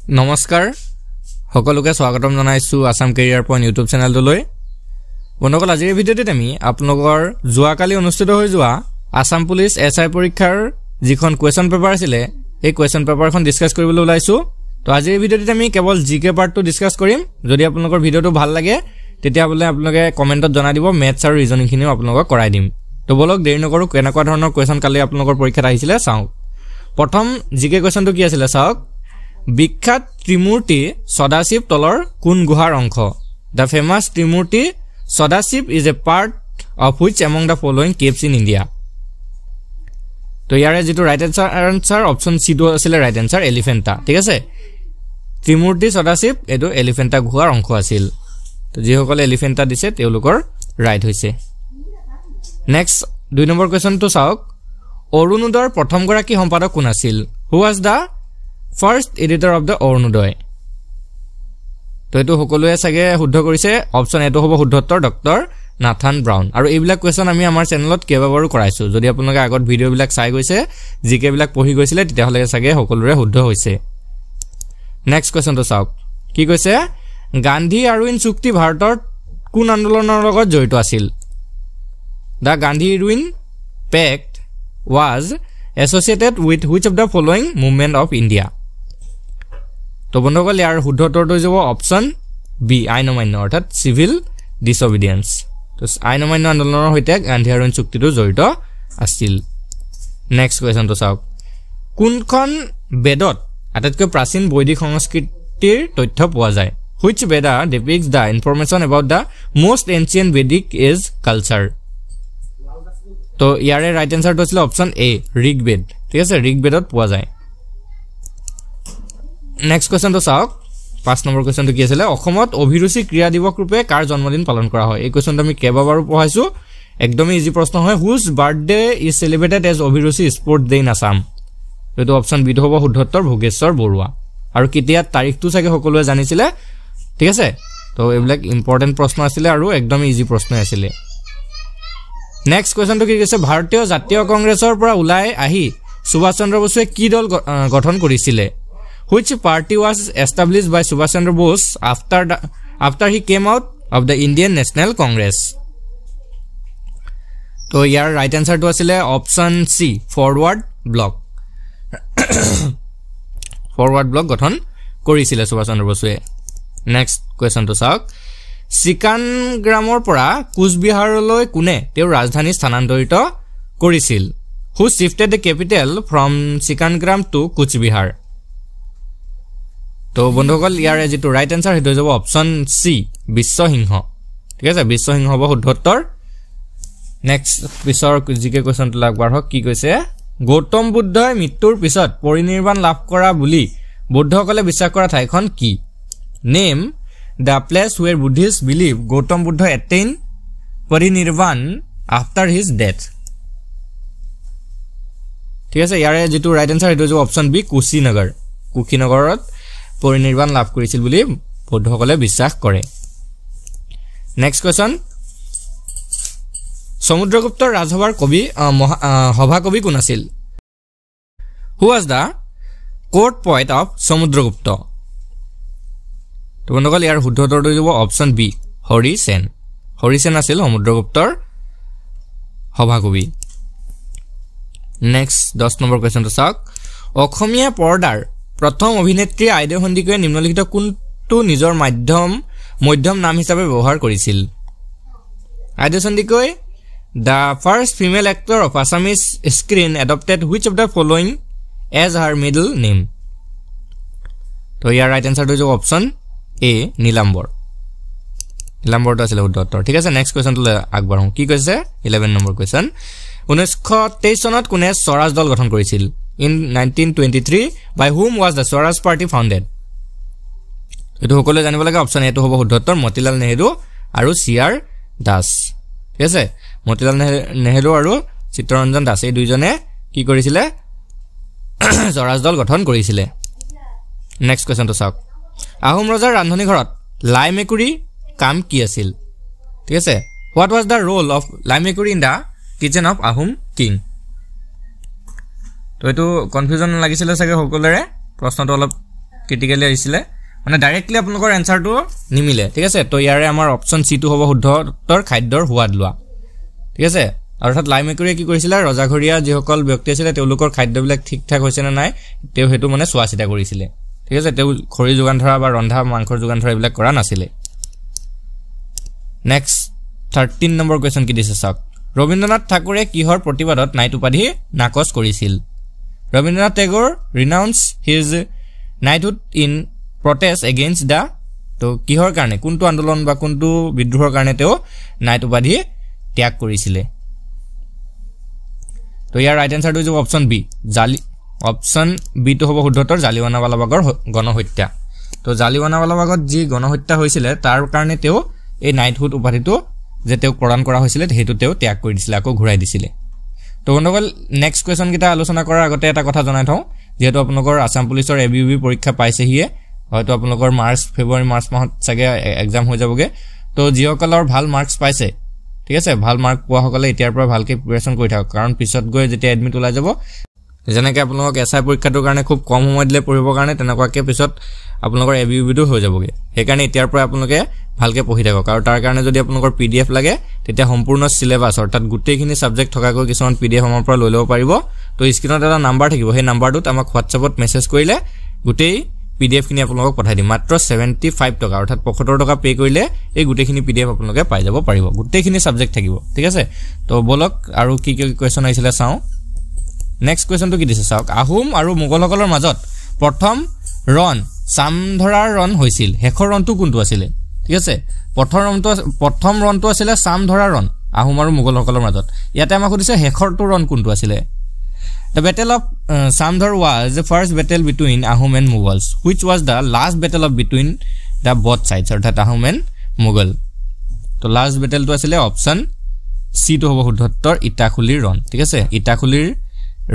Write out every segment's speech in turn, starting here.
নমস্কাৰ সকলোকে স্বাগতম জনাইছো আসাম কেৰিয়াৰ পইণ্ট ইউটিউব চেনেলটোলৈ বন্ধুসকল আজিৰ ভিডিঅ'টোত আমি আপোনালোকৰ যোৱাকালি অনুষ্ঠিত হৈ যোৱা আসাম পুলিচ এসআই পৰীক্ষাৰ যিখন কোৱেশ্চন পেপাৰ আছিল এই কোৱেশ্চন পেপাৰখন ডিসকাস কৰিবলৈ ওলাইছো তো আজিৰ ভিডিঅ'টোত আমি কেৱল জিকে পাৰ্টটো ডিসকাস কৰিম যদি আপোনালোকৰ ভিডিঅ'টো ভাল লাগে তেতিয়া আপোনালোকে কমেন্টত জনাই দিব মেথছ আৰু ৰিজনিং খিনিও আপোনালোকক কৰাই দিম তো বলক দেৰি নকৰো কেনেকুৱা ধৰণৰ কোৱেশ্চন কালি আপোনালোকৰ পৰীক্ষাত আহিছিল চাও প্ৰথম জিকে কোৱেশ্চনটো কি আছিল চাওক বিখ্যাত ত্ৰিমূৰ্তি সদাশিৱ তলৰ কোন গুহাৰ অংশ The famous Trimurti Sadashiv is a part of which among the following caves in India তো ইয়াৰে যেটো ৰাইট আনসাৰ অপচন সি টো আছিল ৰাইট আনসাৰ এলিফেন্টা ঠিক আছে ত্ৰিমূৰ্তি সদাশিৱ এটো এলিফেন্টা গুহাৰ অংশ আছিল তো যিসকলে এলিফেন্টা দিছে তেওঁলোকৰ ৰাইট হৈছে নেক্সট 2 নম্বৰ কোৱেশ্চনটো চাওক অৰুণোদয়ৰ প্ৰথম গৰাকী সম্পাদক কোন আছিল হু was the first editor of the Orunodoi তো এটো সকলোৱে সাগে শুদ্ধ কৰিছে অপচন এটো হ'ব শুদ্ধ উত্তৰ ডক্টৰ নাথান ব্ৰাউন আৰু এইবিলাক কোৱেশ্চন আমি আমাৰ চেনেলত কেইবাবাৰো কৰাইছো যদি আপোনালোকে আগত ভিডিও বিলাক চাই গৈছে জিকে বিলাক পঢ়ি গৈছিলে তেতিয়া হলে সাগে সকলোৰে শুদ্ধ হৈছে নেক্সট কোৱেশ্চনটো চাওক কি কৈছে গান্ধী আৰউইন চুক্তি ভাৰতৰ কোন আন্দোলনৰ লগত জড়িত আছিল The Gandhi Irwin Pact was associated with which of the following movement of India তো বন্ধুসকল ইয়াৰ শুদ্ধ উত্তৰটো যাব অপচন বি আইন অমান্য অৰ্থাৎ সিভিল ডিসঅবিডিয়েন্স তো আইন অমান্য আন্দোলনৰ হৈতে গান্ধী আৰউইন চুক্তিটো জড়িত আছিল নেক্সট কোৱেশ্চনটো চাওক কোনখন বেদত আটাইতকৈ প্ৰাচীন বৈদিক সংস্কৃতিৰ তথ্য পোৱা যায় which Veda depicts the information about the most ancient Vedic age culture তো ইয়াৰে ৰাইট আনসাৰটো আছিল অপচন এ ঋগবেদ ঠিক আছে ঋগবেদত পোৱা যায় নেক্সট কোৱেশ্চনটো চাওক 5 নম্বৰ কোৱেশ্চনটো কি আছিল অসমত অভিৰুচি ক্ৰীড়া দিৱস ৰূপে কাৰ জন্মদিন পালন কৰা হয় এই কোৱেশ্চনটো আমি কেইবাবাৰো পঢ়াইছো একদমই ইজি প্ৰশ্ন হয় হুজ বাৰ্থডে ইজ সেলিব্ৰেটেড এজ অভিৰুচি স্পৰ্ট ডে ইন আসাম এটো অপচন বি হ'ব শুদ্ধ উত্তৰ ভোগেশ্বৰ বৰুৱা আৰু কেতিয়া তাৰিখটো চাগে সকলোৱে জানিছিলে ঠিক আছে তো এইবিলাক ইম্পৰ্টেন্ট প্ৰশ্ন আছিল আৰু একদম ইজি প্ৰশ্ন আছিল নেক্সট কোৱেশ্চনটো কি কৈছে ভাৰতীয় জাতীয় কংগ্ৰেছৰ পৰা ওলাই আহি সুভাষ চন্দ্ৰ বসুৱে কি দল গঠন কৰিছিল which party was established by Subhash Chandra Bose after he came out of the Indian National Congress তো ইয়াৰ ৰাইট আনসাৰটো আছিল অপচন সি ফৰৱাৰ্ড ব্লক গঠন কৰিছিল সুভাষ চন্দ্ৰ বসুৱে নেক্সট কোৱেশ্চনটো চাওক সিকান গ্ৰামৰ পৰা কুচবিহাৰলৈ কোনে তেওঁৰ ৰাজধানী স্থানান্তৰিত কৰিছিল who shifted the capital from Sikangram to Cooch Behar তো বন্ধুসকল ইয়াৰে যেটো ৰাইট আনসাৰ হেটো যাব অপচন সি বিশ্বসিংহ ঠিক আছে বিশ্বসিংহ হ'ব শুদ্ধ উত্তৰ নেক্সট পিছৰ জিকে কোৱেশ্চনটো লাগবাৰ হক কি কৈছে গৌতম বুদ্ধই মৃত্যুৰ পিছত পৰিনিৰ্বাণ লাভ কৰা বুলি বুদ্ধসকলে বিশ্বাস কৰা ঠাইখন কি name the place where Buddhists believe Gautam Buddha attained parinirvan after his death ঠিক আছে ইয়াৰে যেটো ৰাইট আনসাৰ হেটো অপচন বি কুশীনগৰত পৰিনিৰ্বাণ লাভ কৰিছিল বুলি বৌদ্ধসকলে বিশ্বাস কৰে নেক্সট কোৱেশ্চন সমুদ্ৰগুপ্তৰ ৰাজসভাৰ কবি সভা কবি কোন আছিল who was the court poet of Samudragupta তো বন্ধুসকল ইয়াৰ শুদ্ধ উত্তৰটো যাব অপচন বি হৰি সেন আছিল সমুদ্ৰগুপ্তৰ সভা কবি নেক্সট 10 নম্বৰ কোৱেশ্চনটো চাওক অসমীয়া পৰ্দাৰ প্ৰথম অভিনেত্ৰী আইদেউ সন্দিকৈয়ে নিম্নলিখিত কোনটো নিজৰ মধ্যম নাম হিচাপে ব্যৱহাৰ কৰিছিল আইদেউ Sandikoi the first female actor of Assamese screen adopted which of the following as her middle name তো ইয়াৰ ৰাইট আনসাৰটো যাব অপচন এ নীলাম্বৰটো আছিল শুদ্ধ উত্তৰ ঠিক আছে নেক্সট কোৱেশ্চনটো আগবাঢ়ো কি কৈছে 11 নম্বৰ কোৱেশ্চন 1923 চনত কোনে স্বৰাজ দল গঠন কৰিছিল in 1923 by whom was the Swaraj party founded এটো সকলোৱে জানিব লাগে অপচন এটো হ'ব শুদ্ধ উত্তৰ মতিলাল নেহেৰু আৰু সিআৰ দাস ঠিক আছে মতিলাল নেহেৰু আৰু চিত্তৰঞ্জন দাস এই দুইজনে কি কৰিছিল স্বৰাজ দল গঠন কৰিছিল নেক্সট কোৱেশ্চনটো চাওক আহোম ৰজাৰ ৰান্ধনী ঘৰত লাই মেকুৰী কাম কি আছিল ঠিক আছে what was the role of লাই মেকুৰী in the kitchen of Ahom king তো এটো কনফিউজন লাগিছিল সাগে সকলৰে প্ৰশ্নটো অলপ ক্ৰিটিক্যালি আহিছিলে মানে ডাইৰেক্টলি আপোনালোকৰ এনসাৰটো নিমিলে ঠিক আছে তো ইয়াৰে আমাৰ অপচন সি টো হ'ব শুদ্ধ উত্তৰ খাদ্যৰ সোৱাদ লোৱা ঠিক আছে অৰ্থাৎ লাই মেকুৰীয়ে কি কৰিছিল ৰজাঘৰীয়া যিসকল ব্যক্তি আছিল তেওঁলোকৰ খাদ্যবিলাক ঠিকঠাক হৈছে না নাই তেও হেতু মানে চোৱা চিতা কৰিছিল ঠিক আছে তেও খৰি যোগান ধৰা বা ৰন্ধা মাংসৰ যোগান ধৰা এইবিলাক কৰা নাছিল নেক্সট 13 নম্বৰ কোৱেশ্চন কি দিছে চাওক ৰবীন্দ্ৰনাথ ঠাকুৰে কিহৰ প্ৰতিবাদত নাইট উপাধি নাকচ কৰিছিল Rabindranath Tagore renounce his knighthood in protest against the তো কিহৰ কাৰণে কোনটো আন্দোলন বা কোনটো বিদ্ৰোহৰ কাৰণে তেও নাইট উপাধি ত্যাগ কৰিছিল তো ইয়াৰ ৰাইট আনসাৰ টো অপচন বি অপচন বি টো হ'ব শুদ্ধ উত্তৰ জালিৱানাৱালাবাগৰ গণহত্যা তো জালিৱানাৱালাবাগত যি গণহত্যা হৈছিল তাৰ কাৰণে তেও এই নাইটহুড উপাধিটো যে তেও প্ৰদান কৰা হৈছিল হেতু তেও ত্যাগ কৰি দিছিল আকৌ ঘূৰাই দিছিল তো বন্ধুসকল নেক্সট কোৱেশ্চন কিটা আলোচনা কৰাৰ আগতে এটা কথা জনাই থওঁ যেহেতু আপোনালোকৰ আসাম পুলিচৰ এবিউবি পৰীক্ষা পাইছেহিয়ে হয়তো আপোনালোকৰ মাৰ্চ ফেব্ৰুৱাৰী মাৰ্চ মাহত চাগে এক্সাম হৈ যাবগে তো জিঅকলৰ ভাল মাৰ্কস পাইছে ঠিক আছে ভাল মাৰ্ক পোৱা সকলে এতিয়াৰ পৰা ভালকে প্ৰিপাৰেচন কৰি থাকক কাৰণ পিছত গৈ যেতিয়া এডমিট ওলাই যাব যেনেকৈ আপোনালোক এসআই পৰীক্ষাটোৰ কাৰণে খুব কম সময় দিলে পঢ়িবৰ কাৰণে তেনেকুৱাকৈ পিছত আপোনালোকৰ এবিউবিটো হৈ যাবগে সেইকাৰণে এতিয়াৰ পৰা আপোনালোকে ভালকে পঢ়ি থাকক আৰু তাৰ কাৰণে যদি আপোনালোকৰ পিডিএফ লাগে তেতিয়া সম্পূৰ্ণ সিলেবাস অৰ্থাৎ গোটেইখিনি সাবজেক্ট থকাকৈ কিছুমান পিডিএফ আমাৰ পৰা লৈ ল'ব পাৰিব তো স্ক্ৰিনত এটা নাম্বাৰ থাকিব সেই নাম্বাৰটোত আমাক হোৱাটছআপত মেছেজ কৰিলে গোটেই পিডিএফ খিনি আপোনালোকক পঠাই দিম মাত্ৰ 75 টকা অৰ্থাৎ 75 টকা পে কৰিলে এই গোটেইখিনি পিডিএফ আপোনালোকে পাই যাব পাৰিব গোটেইখিনি সাবজেক্ট থাকিব ঠিক আছে তো বলক আৰু কি কি কোৱেশ্চন আহিছিলে চাও নেক্সট কোৱেশ্চনটো কি দিছে চাওক আহোম আৰু মোগলসকলৰ মাজত প্ৰথম ৰণ সামধৰাৰ ৰণ হৈছিল হেখৰ ৰণটো কোনটো আছিল ঠিক আছে প্ৰথম ৰণটো আছিল সামধৰাৰ ৰণ আহোম আৰু মোগলসকলৰ মাজত ইয়াতে আমাক কৈছে হেখৰটো ৰণ কোনটো আছিল The battle of Samdhar was the first battle between Ahom and Mughals, which was the last battle of between the both sides, অর্থাৎ Ahom and Mughal. তো last battle তো আছিল অপশন সি তো হ'ব শুদ্ধ উত্তৰ ইটাখুলিৰ ৰণ ঠিক আছে ইটাখুলিৰ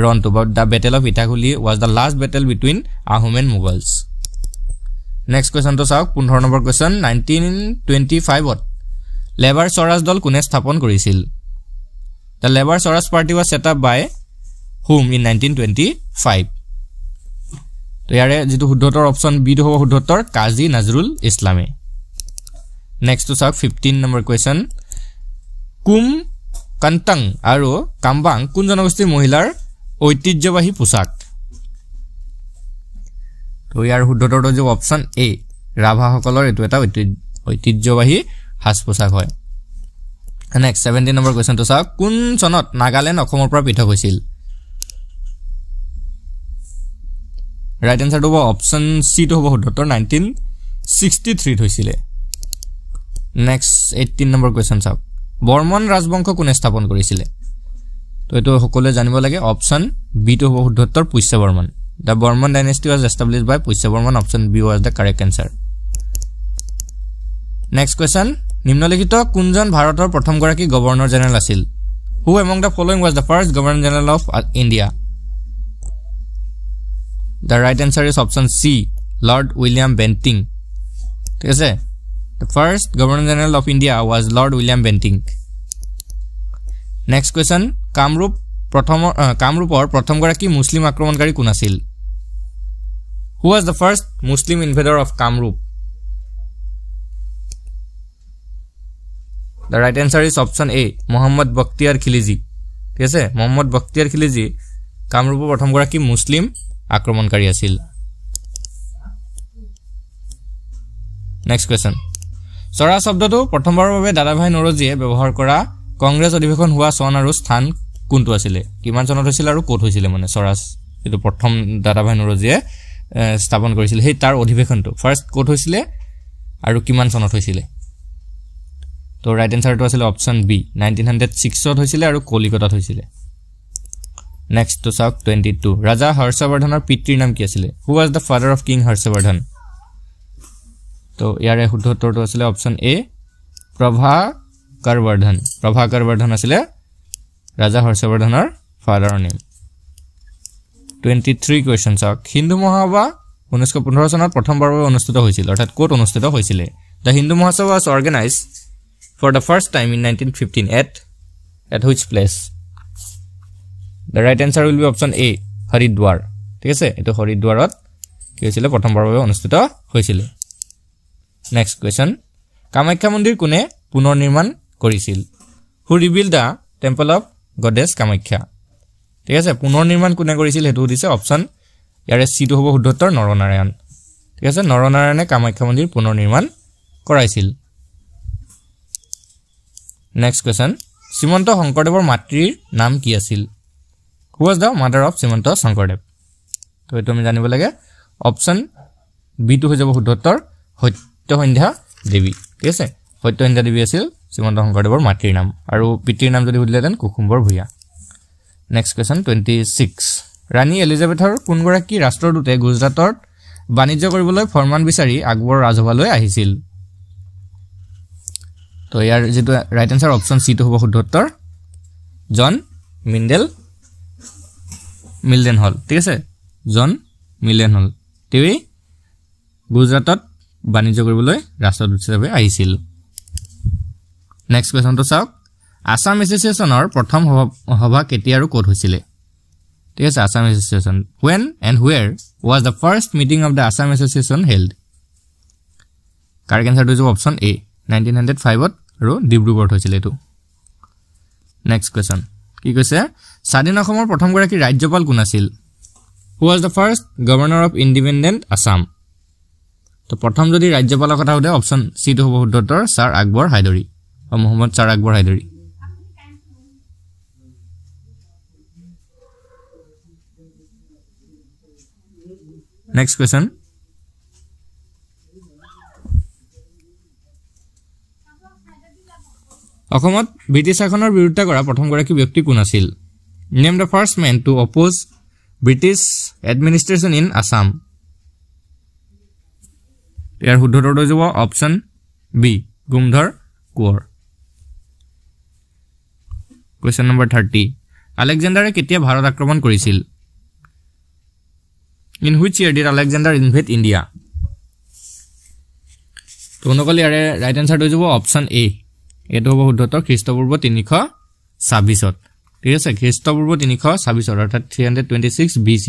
ৰণ তো the battle of Itakuli was the last battle between Ahom and Mughals. Next question তো চাওক 15 নম্বৰ question 1925 ত লেবাৰ স্বৰাজ দল কোনে স্থাপন কৰিছিল The Labour Swaraj Party was set up by whom in 1925 তো ইয়াৰে যেটো শুদ্ধতৰ অপচন বি টো হ'ব শুদ্ধতৰ কাজী নজৰুল ইছলামে নেক্সট তো চাওক 15 নম্বৰ কোৱেশ্চন কুম কান্তাং আৰু কামবাং কোন জনগোষ্ঠীৰ মহিলাৰ ঐতিহ্যবাহী পোছাক তো ইয়াৰ শুদ্ধতৰ যে অপচন এ ৰাভা সকলৰ এটো এটা ঐতিহ্যবাহী সাজ পোছাক হয় নেক্সট 17 নম্বৰ কোৱেশ্চন তো চাওক কোন চনত নাগালেণ্ড অসমৰ পৰা পৃথক হৈছিল Right answer to option C to হ'ব শুদ্ধতৰ 1963 হৈছিল next 18 number question চাওক বৰ্মন ৰাজবংশ কোনে স্থাপন কৰিছিল তো এটো সকলে জানিব লাগে option B to হ'ব শুদ্ধতৰ Pushya Barman the Bormon dynasty was established by Pushya Barman option B was the correct answer next question নিম্নলিখিত কোনজন ভাৰতৰ প্ৰথম গৰাকী গভৰ্ণৰ জেনেৰেল আছিল who among the following was the first governor general of India The right answer is option C, Lord William Bentinck. ঠিক আছে The first Governor General of India was Lord William Bentinck. Next question, কামৰূপৰ প্ৰথম গৰাকী মুছলিম আক্ৰমণকাৰী কোন আছিল Who was the first Muslim invader of Kamrup? The right answer is option A, Muhammad Bakhtiyar Khilji. ঠিক আছে Muhammad Bakhtiyar Khilji কামৰূপৰ প্ৰথম গৰাকী মুছলিম আক্ৰমণকাৰী আছিল নেক্সট কোৱেশ্চন সৰা শব্দটো প্ৰথমবাৰৰ বাবে দাদাভাই নৰজিয়ে ব্যৱহাৰ কৰা কংগ্ৰেছ অধিৱেশন হোৱা চন আৰু স্থান কোনটো আছিল কিমান চনত হৈছিল আৰু ক'ত হৈছিল মানে সৰাজ এটো প্ৰথম দাদাভাই নৰজিয়ে স্থাপন কৰিছিল সেই তাৰ অধিৱেশনটো ফাৰ্স্ট ক'ত হৈছিল আৰু কিমান চনত হৈছিল তো ৰাইট আনসাৰটো আছিল অপচন বি 1906 ত হৈছিল আৰু কলিকতাত হৈছিল Next to Sauk 22 Raja Harshavardhanar পিতৃৰ নাম কি আছিল Who was the father of King Harshavardhan তো ইয়াৰে শুদ্ধ উত্তৰটো আছিল অপচন এ প্ৰভাকৰবৰ্ধন আছিল ৰাজা হৰ্ষবৰ্ধনৰ ফাদাৰৰ নেম 23 কোৱেশ্চন চাওক হিন্দু মহাসভা 1915 চনত প্ৰথমবাৰৰ বাবে অনুষ্ঠিত হৈছিল অৰ্থাৎ ক'ত অনুষ্ঠিত হৈছিল The Hindu Mahasabha was organized for the first time in 1915 at which place The right answer will be option A, Haridwar. ঠিক আছে এটো হৰিদ্বাৰত কি হৈছিল প্ৰথমবাৰৰ বাবে অনুষ্ঠিত হৈছিল নেক্সট কোৱেশ্চন কামাখ্যা মন্দিৰ কোনে পুনৰ নিৰ্মাণ কৰিছিল who rebuild the temple of goddess Kamakhya ঠিক আছে পুনৰ নিৰ্মাণ কোনে কৰিছিল হেতু দিছে অপচন ইয়াৰে সি টো হ'ব শুদ্ধ উত্তৰ নৰনাৰায়ণ ঠিক আছে নৰনাৰায়ণে কামাখ্যা মন্দিৰ পুনৰ নিৰ্মাণ কৰাইছিল নেক্সট কোৱেশ্চন শ্ৰীমন্ত শংকৰদেৱৰ মাতৃৰ নাম কি আছিল হু was the mother of Srimanta Sankardev তো এটো আমি জানিব লাগে অপচন বি টো হৈ যাব শুদ্ধ উত্তৰ সত্যসন্ধ্যা দেৱী ঠিক আছে সত্যসন্ধ্যা দেৱী আছিল শ্ৰীমন্ত শংকৰদেৱৰ মাতৃৰ নাম আৰু পিতৃৰ নাম যদি সুধিলেতেন কুসুম্বৰ ভূঞা নেক্সট কোৱেশ্চন 26 ৰাণী এলিজাবেথৰ কোনগৰাকী ৰাষ্ট্ৰদূতে গুজৰাটত বাণিজ্য কৰিবলৈ ফৰমান বিচাৰি আকবৰ ৰাজসভালৈ আহিছিল তো ইয়াৰ যেটো ৰাইট আনসাৰ অপচন সি টো হ'ব শুদ্ধ উত্তৰ জন মিলডেন হল ঠিক আছে জন মিলডেন হল তেৱে গুজৰাটত বাণিজ্য কৰিবলৈ ৰাষ্ট্ৰদূত হিচাপে আহিছিল নেক্সট কোৱেশ্চনটো চাওক আসাম এছ'চিয়েশ্যনৰ প্ৰথম সভা কেতিয়া আৰু ক'ত হৈছিল ঠিক আছে Assam association when and where was the first meeting of the Assam Association held correct আনসাৰটো হ'ব অপচন এ 1905 ত আৰু ডিব্ৰুগড়ত হৈছিল এটো নেক্সট কোৱেশ্চন কি কৈছে স্বাধীন অসমৰ প্ৰথম গৰাকী ৰাজ্যপাল কোন আছিল who was the first governor of independent Assam তো প্ৰথম যদি ৰাজ্যপালৰ কথা উঠে অপচন সি টো হ'ব শুদ্ধ উত্তৰ ছাৰ আকবৰ হায়দৰি আৰু Mohammad sir Akbar Hydari next question অসমত ব্ৰিটিছ শাসনৰ বিৰুদ্ধে কৰা প্ৰথম গৰাকী ব্যক্তি কোন আছিল name the first man to oppose British administration in Assam ইয়াৰ শুদ্ধ উত্তৰটো হ'ব option B Gomdhar Konwar question number 30 আলেকজাণ্ডাৰে কেতিয়া ভাৰত আক্ৰমণ কৰিছিল in which year did Alexander invade India তো নকলি ইয়াৰে ৰাইট আনসাৰটো হ'ব অপচন এ এটো হ'ব শুদ্ধ উত্তৰ খ্ৰীষ্টপূৰ্ব 326 ত ঠিক আছে খ্ৰীষ্টপূৰ্ব 326 অৰ্থাৎ 326 BC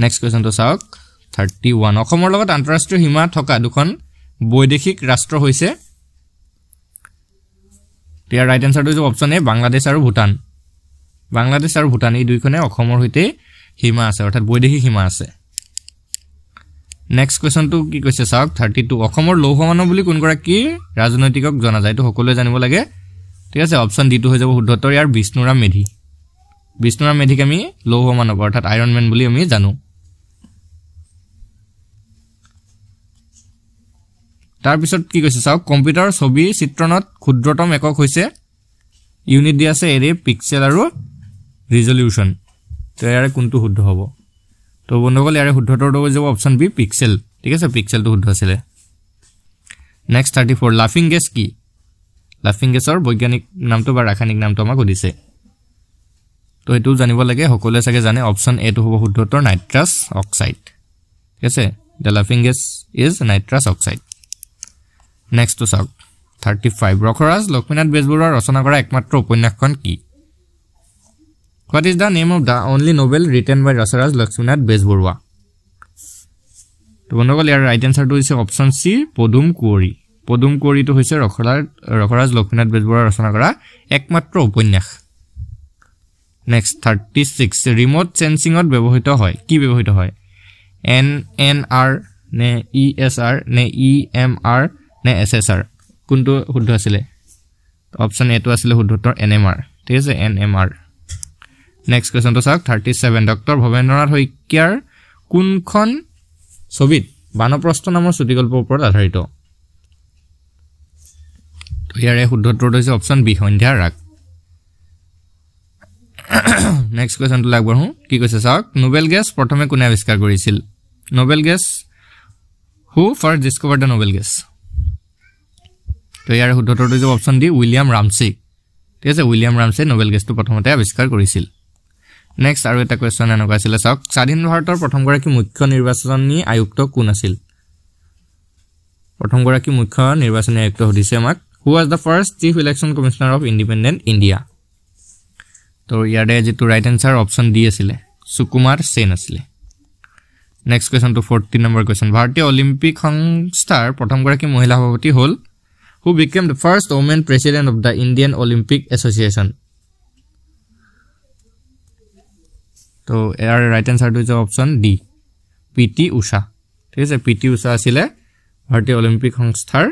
নেক্সট কোৱেশ্চনটো চাওক 31 অসমৰ লগত আন্তঃৰাষ্ট্ৰীয় সীমা থকা দুখন বৈদেশিক ৰাষ্ট্ৰ হৈছে ইয়াৰ ৰাইট আনসাৰটো হ'ব অপচন এ বাংলাদেশ আৰু ভূটান এই দুইখনে অসমৰ হৈতে সীমা আছে অৰ্থাৎ বৈদেশিক সীমা আছে নেক্সট কোৱেশ্চনটো কি কৈছে চাওক 32 অসমৰ লৌহ মানৱ বুলি কোন গৰাকী ৰাজনৈতিকক জনা যায় তো সকলোৱে জানিব লাগে ঠিক আছে অপচন ডি টো হৈ যাব শুদ্ধ উত্তৰ ইয়াৰ বিষ্ণুৰাম মেধিক আমি লৌহ মানৱ অৰ্থাৎ আইৰন ম্যান বুলি আমি জানো তাৰ পিছত কি কৈছে চাওক কম্পিউটাৰ ছবি চিত্ৰণত ক্ষুদ্ৰতম একক হৈছে ইউনিট দিয়া আছে এৰে পিক্সেল আৰু ৰিজলিউশন তো ইয়াৰে কোনটো শুদ্ধ হ'ব তো বন্ধুসকল ইয়াৰে শুদ্ধ উত্তৰটো হৈ যাব অপচন বি পিক্সেল ঠিক আছে পিক্সেলটো শুদ্ধ আছিল নেক্সট 34 লাফিং গেছ কি লাফিং গেছৰ বৈজ্ঞানিক নামটো বা ৰাসায়নিক নামটো আমাক দিছে তো এটো জানিব লাগে সকলোৱে চাগে জানে অপচন এ টো হ'ব শুদ্ধ উত্তৰ নাইট্ৰাছ অক্সাইড ঠিক আছে দ্য লাফিং gas is nitrous oxide next two চাওক 35 ৰখৰাজ লক্ষ্মীনাথ বেজবৰুৱা ৰচনা কৰা একমাত্ৰ উপন্যাসখন কি What is the name of the only novel written by Rasaraj Lakshminath Bezborua? তো বন্ধুসকল ইয়াৰ ৰাইট আনসাৰটো হৈছে অপচন সি পদুম কুঁৱৰী তো হৈছে ৰখৰাজ লক্ষ্মীনাথ বেজবৰুৱা ৰচনা কৰা একমাত্ৰ উপন্যাস নেক্সট 36 ৰিমোট সেন্সিংত ব্যৱহৃত হয় কি ব্যৱহৃত হয় NNR নে ESR নে EMR নে SSR কোনটো শুদ্ধ আছিল অপচন এ টো আছিল শুদ্ধ উত্তৰ NMR ঠিক আছে NMR নেক্সট কোৱেশ্চন তো চাওক 37 ডক্টৰ ভবেন্দ্ৰনাথ শইকীয়াৰ কোনখন ছবিত বানপ্ৰস্থ নামৰ চুটিগল্পৰ ওপৰত আধাৰিত তো ইয়াৰে শুদ্ধ উত্তৰটো হৈছে অপচন বি সন্ধ্যা ৰাগ নেক্সট কোৱেশ্চনটো লাগবঢ়ো কি কৈছে চাওক নোবেল গেছ প্ৰথমে কোনে আৱিষ্কাৰ কৰিছিল Nobel gas who first discovered the Nobel gas তো ইয়াৰে শুদ্ধ উত্তৰটো হৈছে অপচন ডি উইলিয়াম ৰামছে ঠিক আছে উইলিয়াম ৰামছে নোবেল গেছটো প্ৰথমতে আৱিষ্কাৰ কৰিছিল নেক্সট আৰু এটা কোৱেশ্চন এনেকুৱা আছিল চাওক স্বাধীন ভাৰতৰ প্ৰথম গৰাকী মুখ্য নিৰ্বাচনী আয়ুক্ত কোন আছিল প্ৰথম গৰাকী মুখ্য নিৰ্বাচনী আয়ুক্ত হদিছে আমাক হু was the first chief election commissioner of independent India তো ইয়াৰে যেটো ৰাইট আনসাৰ অপচন ডি আছিল সুকুমাৰ সেন আছিল next question to 14 number question ভাৰতীয় অলিম্পিক সংস্থাৰ প্ৰথমগৰাকী মহিলা সভাপতি হ'ল who became the first woman president of the Indian Olympic Association তো ইয়াৰ ৰাইট আনসাৰটো হৈছে অপচন ডি পিটি উষা ঠিক আছে পিটি উষা আছিল ভাৰতীয় অলিম্পিক সংস্থাৰ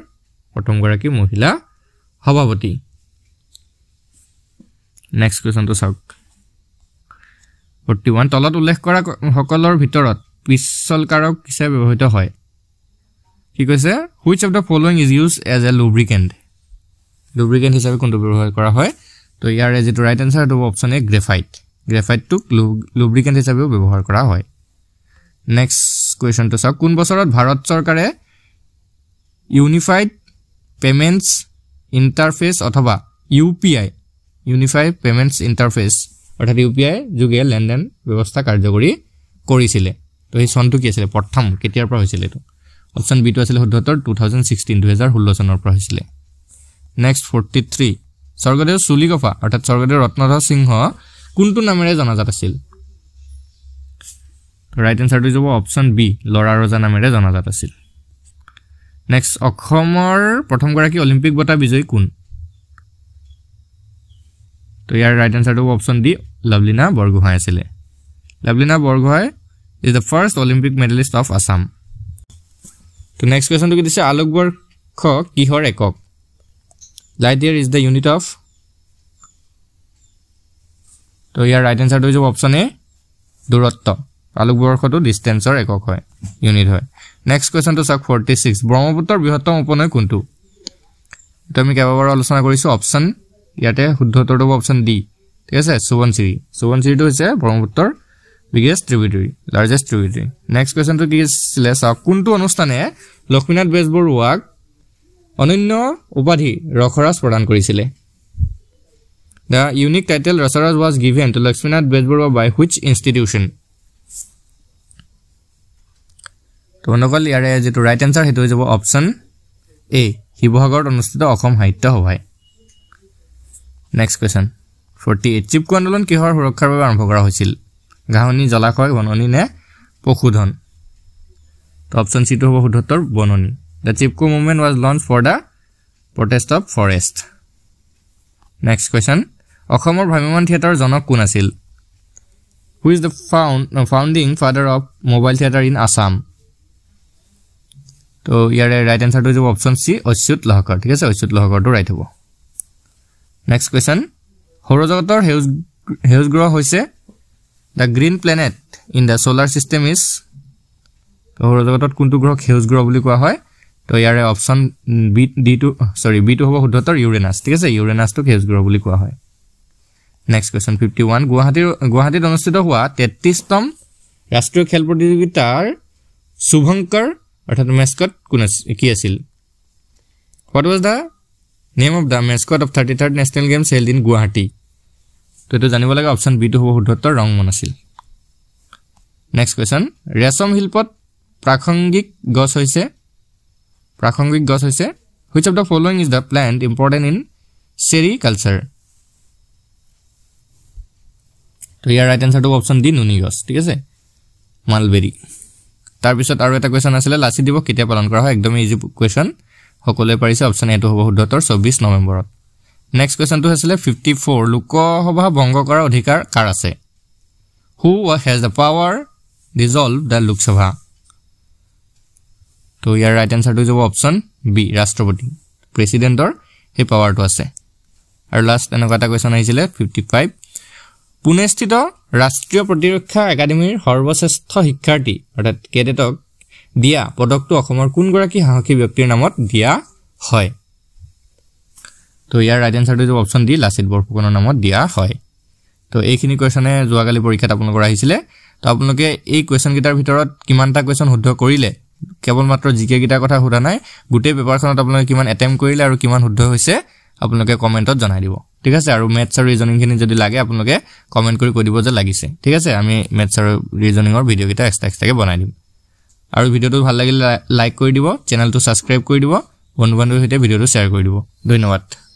প্ৰথমগৰাকী মহিলা সভাপতি নেক্সট কোৱেশ্চন টু চাওক 41 তলত উল্লেখ কৰা সকলৰ ভিতৰত পিছলকাৰক হিচাপে ব্যৱহৃত হয় কি কৈছে which of the following is used as a lubricant হিচাপে কোনটো ব্যৱহাৰ কৰা হয় তো ইয়াৰ যেটো ৰাইট আনসাৰ হ'ব অপচন এ গ্ৰেফাইট টু lubricant হিচাপে ব্যৱহাৰ কৰা হয় নেক্সট কোৱেশ্চন টু চাওক কোন বছৰত ভাৰত চৰকাৰে ইউনিফাইড পেমেন্টস ইন্টাৰফেস অথবা ইউপিআই ইউনিফাইড পেমেন্টস ইন্টাৰফেস অৰ্থাৎ ইউপিআই যোগে লেনদেন ব্যৱস্থা কাৰ্যকৰী কৰিছিলে তো এই চনটো কি আছিল প্ৰথম কেতিয়াৰ পৰা হৈছিল এটো অপচন বি টো আছিল শুদ্ধতৰ 2016 চনৰ পৰা হৈছিল নেক্সট 43 স্বৰ্গদেউ চুলিগফা অৰ্থাৎ স্বৰ্গদেউ ৰত্নধৰ সিংহ কোনটো নামেৰে জনাজাত আছিল ৰাইট আনসাৰটো হ'ব অপচন বি লৰা ৰজা নামেৰে জনাজাত আছিল নেক্সট অসমৰ প্ৰথমগৰাকী অলিম্পিক বঁটা বিজয়ী কোন তো ইয়াৰ ৰাইট আনসাৰটো হ'ব অপচন ডি লাভলিনা বৰগোহাঁই আছিল Lovlina Borgohain is the first Olympic medalist of Assam তো নেক্সট কোৱেশ্চনটো কি দিছে আলোকবৰ্ষ কিহৰ একক light year is the unit of তো ইয়াৰ ৰাইট আনসাৰটো হ'ব অপচন এ দূৰত্ব আলোকবৰ্ষটো ডিসটেন্সৰ একক হয় ইউনিট হয় নেক্সট কোৱেশ্চনটো চাওক 46 ব্ৰহ্মপুত্ৰৰ বৃহত্তম উপনৈ কোনটো তো আমি কেইবাবাৰ আলোচনা কৰিছো অপচন ইয়াতে শুদ্ধটো হ'ব অপচন ডি ঠিক আছে সুবনচিৰিটো হৈছে ব্ৰহ্মপুত্ৰৰ biggest tributary largest tributary next question to is lesa kuntu অনুষ্ঠানে লক্ষ্মীনাথ বেজবৰুৱাক অনন্য উপাধি ৰখৰাজ প্ৰদান কৰিছিল the unique title ৰখৰাজ was given to Lakshminath Bezbaroa by which institution তো নকল ইয়াৰে যেটো ৰাইট আনসাৰ হেতু হৈ যাব অপচন এ শিৱসাগৰত অনুষ্ঠিত অসম সাহিত্য সভাই নেক্সট কোৱেশ্চন 48 চিপকু আন্দোলন কিহৰ সুৰক্ষাৰ বাবে আৰম্ভ কৰা হৈছিল গাহনি জলাশয় বননি নে পশুধন তো অপচন সি টো হ'ব শুদ্ধতৰ বননি the chipko movement was launched for the protest of forest next question অসমৰ ভ্ৰাম্যমাণ থিয়েটাৰ জনক কোন আছিল who is the founding father of mobile theater in Assam তো ইয়াৰে ৰাইট আনসাৰ টো হ'ব অপচন সি অচ্যুত লহকৰ ঠিক আছে অচ্যুত লহকৰ টো ৰাইট হ'ব নেক্সট কোৱেশ্চন সৌৰজগতৰ হেউজ গ্ৰহ হৈছে the green planet in the solar system is সৌৰজগতত কোনটো গ্ৰহ হেউজ গ্ৰহ বুলি কোৱা হয় তো ইয়াৰে অপচন বি টো হ'ব শুদ্ধতৰ ইউৰেনাছ ঠিক আছে ইউৰেনাছ টো হেউজ গ্ৰহ বুলি কোৱা হয় নেক্সট কোৱেশ্চন 51 গুৱাহাটীত অনুষ্ঠিত হোৱা 33তম ৰাষ্ট্ৰীয় খেল প্ৰতিযোগিতাৰ শুভঙ্কৰ অৰ্থাৎ মেস্কট কোন কি আছিল what was the name of the mascot of 33rd national games held in Guwahati তো এটো জানিব লাগে অপচন বি টো হ'ব শুদ্ধতৰ ৰংমন আছিল নেক্সট কোৱেশ্চন ৰেশম শিল্পত প্ৰাসংগিক গছ হৈছে which of the following is the plant important in sericulture তো ইয়াৰ ৰাইট আনসাৰ টো অপচন ডি নুনি গছ ঠিক আছে মালবেৰী তাৰ পিছত আৰু এটা কোৱেশ্চন আছিল লাচি দিৱস কেতিয়া পালন কৰা হয় একদম ইজি কোৱেশ্চন সকলোৱে পাৰিছে অপচন এ টো হ'ব শুদ্ধতৰ 24 নৱেম্বৰত নেক্সট কোৱেশ্চন টো আছিল 54 লোকসভা ভংগ কৰাৰ অধিকাৰ কাৰ আছে who has the power dissolve the Lok Sabha তো ইয়াৰ ৰাইট আনসাৰ টো হ'ব অপচন বি ৰাষ্ট্ৰপতি প্ৰেসিডেন্টৰ হে পাৱাৰটো আছে আৰু লাষ্ট এনেকুৱা এটা কোৱেশ্চন আহিছিল 55 পুনেস্থিত ৰাষ্ট্ৰীয় প্ৰতিৰক্ষা একাডেমীৰ সৰ্বশ্ৰেষ্ঠ শিক্ষাৰ্থী অৰ্থাৎ কেডেটক দিয়া পদকটো অসমৰ কোন গৰাকী সাহসী ব্যক্তিৰ নামত দিয়া হয় তো ইয়াৰ ৰাইট আনসাৰ টো অপচন ডি লাচিত বৰফুকনৰ নামত দিয়া হয় তো এইখিনি কোৱেশ্চনে যোৱাকালি পৰীক্ষাত আপোনালোকৰ আহিছিল তো আপোনালোকে এই কোৱেশ্চন গিটাৰ ভিতৰত কিমানটা কোৱেশ্চন শুদ্ধ কৰিলে কেৱল মাত্ৰ জিকে গিটাৰ কথা হুদা নাই গুটে পেপাৰখনত আপোনালোকে কিমান এটেম্প কৰিলে আৰু কিমান শুদ্ধ হৈছে আপোনালোকে কমেন্টত জনাই দিব ঠিক আছে আৰু মেথছ আৰু ৰিজনিং খিনি যদি লাগে আপোনালোকে কমেন্ট কৰি কৈ দিব যে লাগিছে ঠিক আছে আমি মেথছ আৰু ৰিজনিংৰ ভিডিও গিটা এক্সট্ৰাকে বনাই দিম আৰু ভিডিওটো ভাল লাগিলে লাইক কৰি দিব চেনেলটো সাবস্ক্ৰাইব কৰি দিব বন্ধু বান্ধৱীৰ সৈতে ভিডিওটো শ্বেয়াৰ কৰি দিব ধন্যবাদ